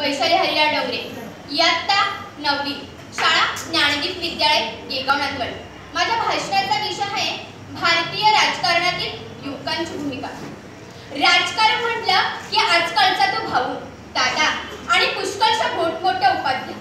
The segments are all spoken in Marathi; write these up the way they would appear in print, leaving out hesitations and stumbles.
वैशाली हरिलाल डोंगरे, इयत्ता 9वी, शाळा ज्ञानदीप विद्यालय, येगाव नांदवड। माझ्या भाषणाचा विषय आहे भारतीय राजकारणातील युवकांची भूमिका। राजकारण म्हटलं की आजकालचा तो भाऊ, दादा आणि पुष्कळशा मोठमोठ्या उपाध्या,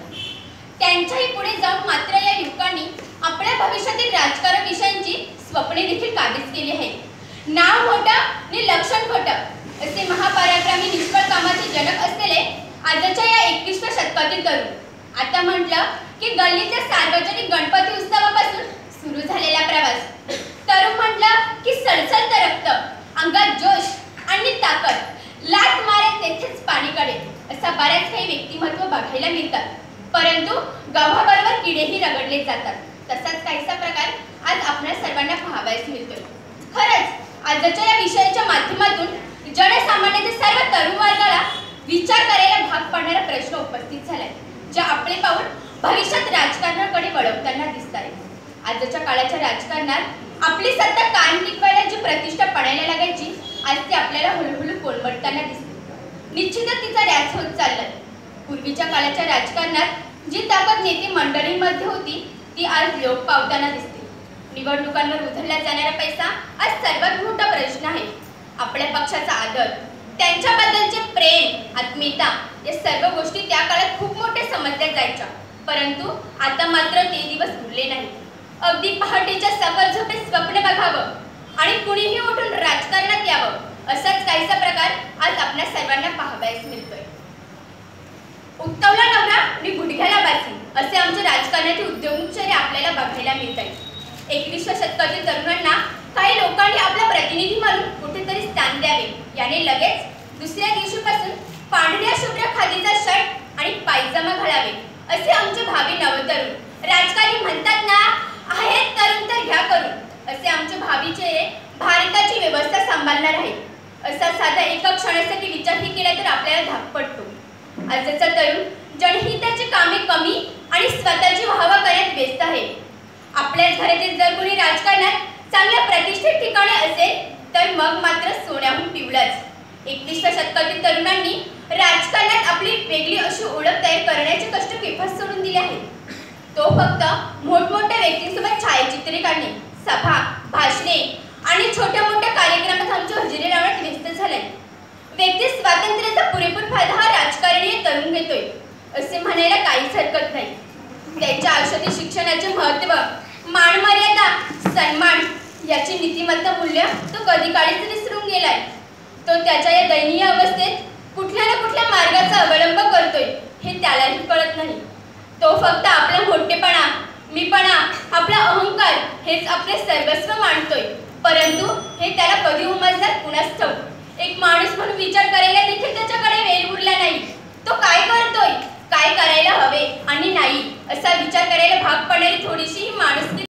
त्यांच्याही पुढे जाऊन मात्र या युवकांनी आपल्या भविष्यातील राजकारण विषयांची स्वप्ने देखील काबीज केली आहेत। नाव मोठं आणि लक्षण खोटं असे महापराक्रमी निष्फळ कामाचे जनक असलेले आजच्या या 21व्या शतकातील तरुण। आता म्हटलं की गल्लीच्या सार्वजनिक गणपती उत्सवापासून सुरू झालेला प्रवास। तरुण म्हटलं की सळसळतं रक्त, अंगात जोश आणि ताकद, लाट मारे तेथेच पाणी काढेल असा बऱ्याच काही व्यक्तिमत्व बघायला मिळतात, परंतु गव्हाबरोबर किडेही रगडले जातात। तसाच काहीसा प्रकार आज आपल्या सर्वांना पाहावयास मिळतोय। खरंच आजच्या या विषयाच्या माध्यमातून जनसामान्याच्या सर्व तरुण वर्गाला विचार करायला भाग पाडणारा प्रश्न उपस्थित झालाय, जे आपले पाऊल भविष्यात राजकारणाकडे वळवताना दिसत आहे। आजच्या काळाच्या राजकारणात आपली सत्ता कायम टिकवायला जी प्रतिष्ठा पडायला लागायची, आज ती आपल्याला हळूहळू कोलमडताना दिसते। निश्चितच तिचा ऱ्यास होत चाललाय। पूर्वीच्या काळाच्या राजकारणात जी ताकद नेते मंडळींमध्ये होती, ती आज लोप पावताना दिसते। निवडणुकांवर उधळला जाणारा पैसा आज सर्वात मोठा प्रश्न आहे। आपल्या पक्षाचा आदर, त्यांच्याबद्दलचे प्रेम, आत्मीयता या सर्व गोष्टी त्या काळात खूप मोठ्या समजल्या जायच्या, परंतु आता मात्र ते दिवस उरले नाहीत। अगदी पहाटेच्या सकल झोपेत स्वप्न बघावं आणि कुणीही उठून राजकारणात यावं, असाच काहीसा प्रकार आज आपल्या सर्वांना पाहावयास मिळतोय। उत्तवला नवरा आणि गुडघ्याला बासी असे आमचे राजकारणाचे उद्योगचर्या आपल्याला बघायला मिळत आहे। 21व्या शतकातील तरुणांना काही लोकांनी आपला प्रतिनिधी म्हणून कुठेतरी स्थान द्यावे याने लगेच दुसऱ्या दिवशीपासून पांढऱ्या शुभ्र खादीचा शर्ट आणि पायजामा घालावे असे आमचे भावी नवतरुण राजकारणी म्हणतात ना, आहेत तरुण तर घ्या करून असे आमचे भावी चेहरे भारताची व्यवस्था सांभाळणार आहेत असा साधा एका क्षणासाठी विचारही केला तर आपल्याला धाक पडतो। आजचा तरुण जनहिताची कामे कमी आणि स्वतःची वाहवा करण्यात व्यस्त आहे। आपल्याच घरातील जर कोणी राजकारणात चांगल्या प्रतिष्ठित ठिकाणी असेल तर मग मात्र सोन्याहून पिवळाच। 21व्या शतकातील तरुणांनी राजकारणात आपली वेगळी अशी ओळख तयार करण्याचे कष्ट केव्हाच सोडून दिले आहेत। तो फक्त मोठमोठ्या व्यक्तींसोबत छायाचित्रे काढणे, सभा, भाषणे आणि छोट्या मोठ्या कार्यक्रमात आमची हजेरी लावण्यात व्यस्त झालाय। व्यक्ती स्वातंत्र्याचा पुरेपूर फायदा हा राजकारणीय तरुण घेतोय असे म्हणायला काहीच हरकत नाही। त्यांच्या आयुष्यातील शिक्षणाचे महत्त्व, मानमर्यादा, सन्मान याची नीतिमत्ता मूल्य तो कधी काळीच विसरून गेलाय। तो त्याच्या या दयनीय अवस्थेत कुठल्या ना कुठल्या मार्गाचा अवलंब करतोय हे त्यालाही कळत नाही। तो फक्त आपला मोठेपणा, मीपणा, आपला अहंकार हेच आपले सर्वस्व मानतोय, परंतु हे त्याला कधी उमजणार कुणास ठाऊक। एक माणूस म्हणून विचार करायला देखील त्याच्याकडे वेळ उरला नाही। तो काय करतोय, काय करायला हवे आणि नाही असा विचार करायला भाग पडणारी थोडीशी